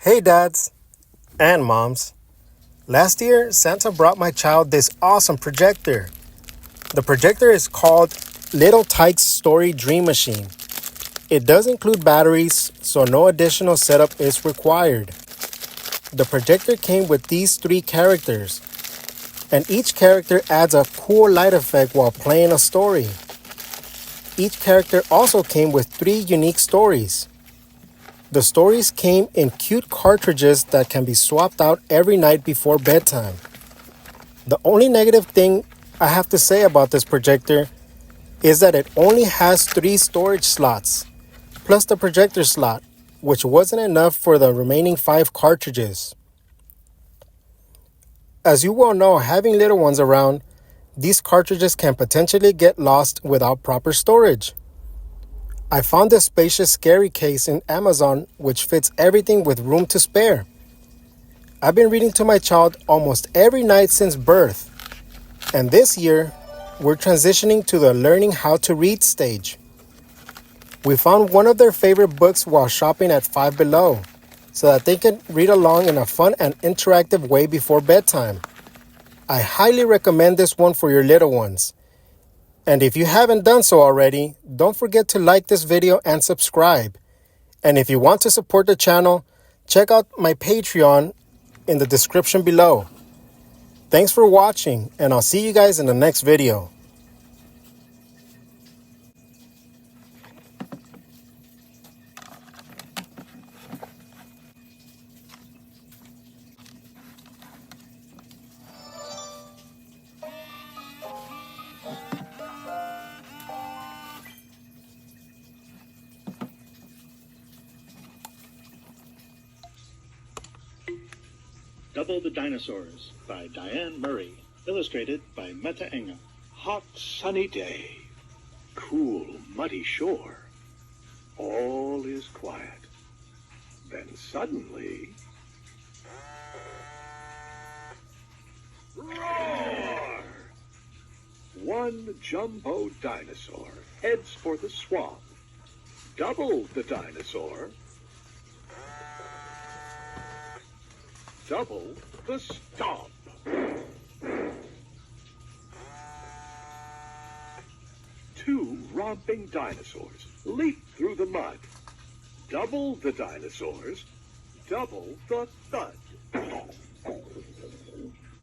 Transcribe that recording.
Hey dads and moms. Last year, Santa brought my child this awesome projector. The projector is called Little Tikes Story Dream Machine. It does include batteries, so no additional setup is required. The projector came with these 3 characters, and each character adds a cool light effect while playing a story. Each character also came with 3 unique stories. The stories came in cute cartridges that can be swapped out every night before bedtime. The only negative thing I have to say about this projector is that it only has 3 storage slots, plus the projector slot, which wasn't enough for the remaining 5 cartridges. As you well know, having little ones around, these cartridges can potentially get lost without proper storage. I found this spacious carry case in Amazon which fits everything with room to spare. I've been reading to my child almost every night since birth, and this year we're transitioning to the learning how to read stage. We found one of their favorite books while shopping at Five Below so that they can read along in a fun and interactive way before bedtime. I highly recommend this one for your little ones. And if you haven't done so already, don't forget to like this video and subscribe. And if you want to support the channel, check out my Patreon in the description below. Thanks for watching, and I'll see you guys in the next video. Double the Dinosaurs by Diane Murray, illustrated by Meta Ingham. Hot sunny day, cool muddy shore. All is quiet. Then suddenly, roar! One jumbo dinosaur heads for the swamp. Double the dinosaur. Double the stomp. Two romping dinosaurs leap through the mud. Double the dinosaurs. Double the thud.